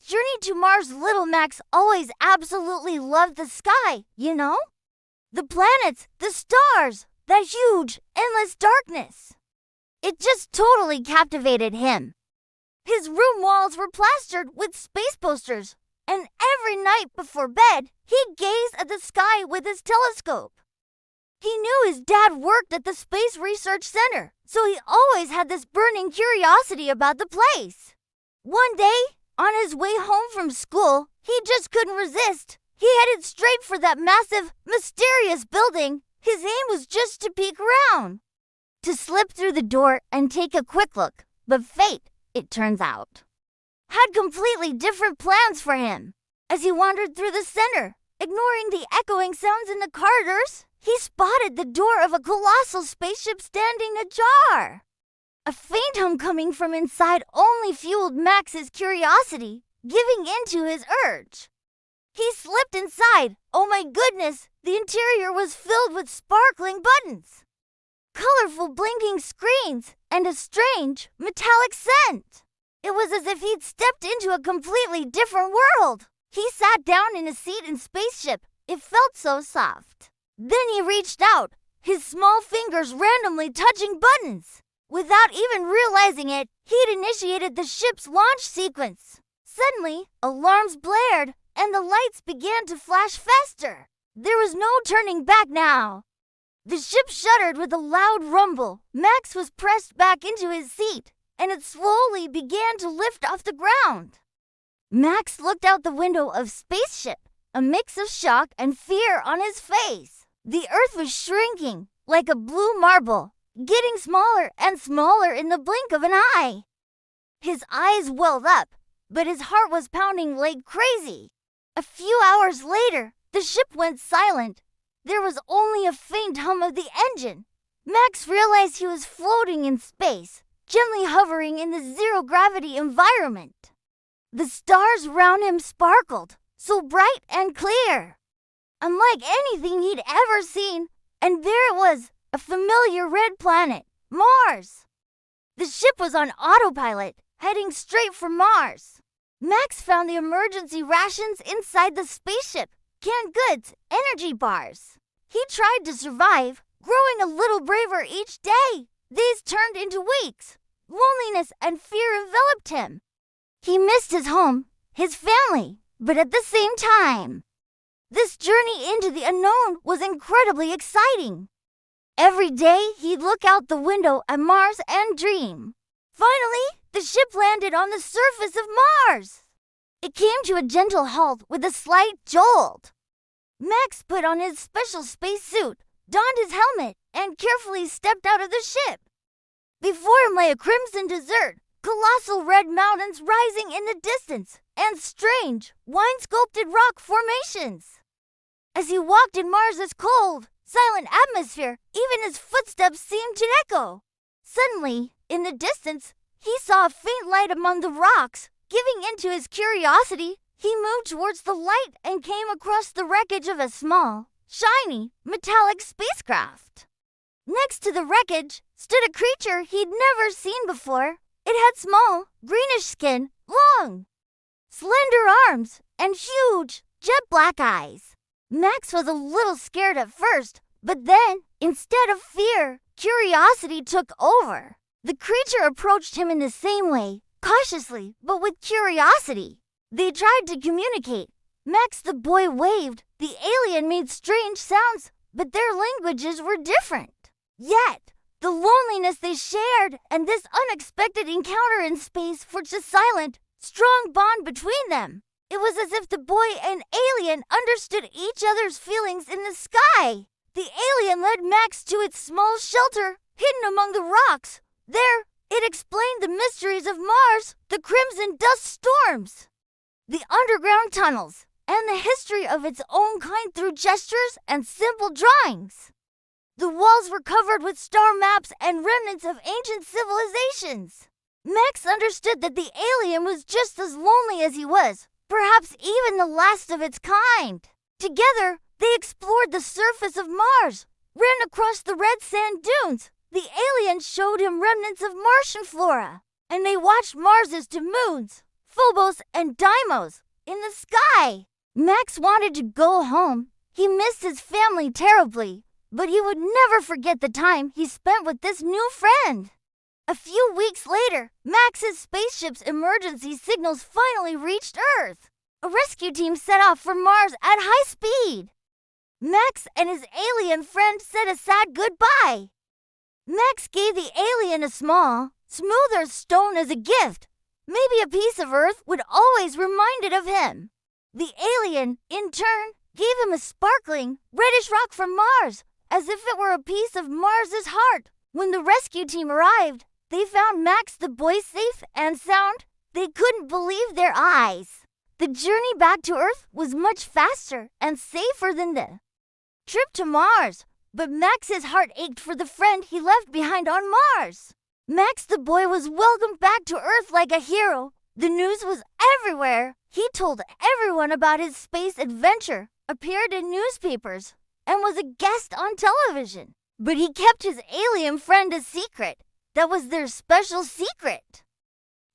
journey to Mars, little Max always absolutely loved the sky, you know? The planets, the stars, that huge, endless darkness. It just totally captivated him. His room walls were plastered with space posters, and every night before bed, he'd gaze at the sky with his telescope. He knew his dad worked at the Space Research Center, so he always had this burning curiosity about the place. One day, on his way home from school, he just couldn't resist. He headed straight for that massive, mysterious building. His aim was just to peek around, to slip through the door and take a quick look. But fate, it turns out, had completely different plans for him. As he wandered through the center, ignoring the echoing sounds in the corridors, he spotted the door of a colossal spaceship standing ajar. A faint hum coming from inside only fueled Max's curiosity, giving in to his urge. He slipped inside. Oh my goodness, the interior was filled with sparkling buttons, colorful blinking screens, and a strange, metallic scent. It was as if he'd stepped into a completely different world. He sat down in a seat in spaceship. It felt so soft. Then he reached out, his small fingers randomly touching buttons. Without even realizing it, he'd initiated the ship's launch sequence. Suddenly, alarms blared, and the lights began to flash faster. There was no turning back now. The ship shuddered with a loud rumble. Max was pressed back into his seat, and it slowly began to lift off the ground. Max looked out the window of spaceship, a mix of shock and fear on his face. The Earth was shrinking, like a blue marble, getting smaller and smaller in the blink of an eye. His eyes welled up, but his heart was pounding like crazy. A few hours later, the ship went silent. There was only a faint hum of the engine. Max realized he was floating in space, gently hovering in the zero-gravity environment. The stars around him sparkled, so bright and clear, unlike anything he'd ever seen, and there it was, a familiar red planet, Mars. The ship was on autopilot, heading straight for Mars. Max found the emergency rations inside the spaceship, canned goods, energy bars. He tried to survive, growing a little braver each day. These turned into weeks. Loneliness and fear enveloped him. He missed his home, his family, but at the same time, this journey into the unknown was incredibly exciting. Every day, he'd look out the window at Mars and dream. Finally, the ship landed on the surface of Mars. It came to a gentle halt with a slight jolt. Max put on his special spacesuit, donned his helmet, and carefully stepped out of the ship. Before him lay a crimson desert, colossal red mountains rising in the distance, and strange, wine-sculpted rock formations. As he walked in Mars's cold, silent atmosphere, even his footsteps seemed to echo. Suddenly, in the distance, he saw a faint light among the rocks. Giving in to his curiosity, he moved towards the light and came across the wreckage of a small, shiny, metallic spacecraft. Next to the wreckage stood a creature he'd never seen before. It had small, greenish skin, long, slender arms, and huge, jet-black eyes. Max was a little scared at first, but then, instead of fear, curiosity took over. The creature approached him in the same way, cautiously, but with curiosity. They tried to communicate. Max the boy waved. The alien made strange sounds, but their languages were different. Yet, the loneliness they shared and this unexpected encounter in space forged a silent, strong bond between them. It was as if the boy and alien understood each other's feelings in the sky. The alien led Max to its small shelter, hidden among the rocks. There, it explained the mysteries of Mars, the crimson dust storms, the underground tunnels, and the history of its own kind through gestures and simple drawings. The walls were covered with star maps and remnants of ancient civilizations. Max understood that the alien was just as lonely as he was, perhaps even the last of its kind. Together, they explored the surface of Mars, ran across the red sand dunes. The alien showed him remnants of Martian flora, and they watched Mars's to moons, Phobos and Deimos in the sky. Max wanted to go home. He missed his family terribly, but he would never forget the time he spent with this new friend. A few weeks later, Max's spaceship's emergency signals finally reached Earth. A rescue team set off for Mars at high speed. Max and his alien friend said a sad goodbye. Max gave the alien a small, smoother stone as a gift. Maybe a piece of Earth would always remind it of him. The alien, in turn, gave him a sparkling, reddish rock from Mars, as if it were a piece of Mars's heart. When the rescue team arrived, they found Max the boy safe and sound. They couldn't believe their eyes. The journey back to Earth was much faster and safer than the trip to Mars, but Max's heart ached for the friend he left behind on Mars. Max the boy was welcomed back to Earth like a hero. The news was everywhere. He told everyone about his space adventure, appeared in newspapers, and was a guest on television. But he kept his alien friend a secret. That was their special secret.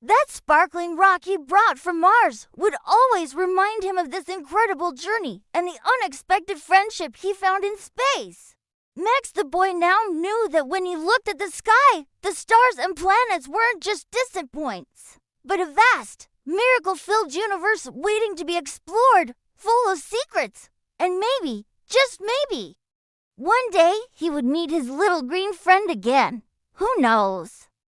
That sparkling rock he brought from Mars would always remind him of this incredible journey and the unexpected friendship he found in space. Max the boy now knew that when he looked at the sky, the stars and planets weren't just distant points, but a vast, miracle-filled universe waiting to be explored, full of secrets, and maybe, just maybe, one day he would meet his little green friend again. Who knows?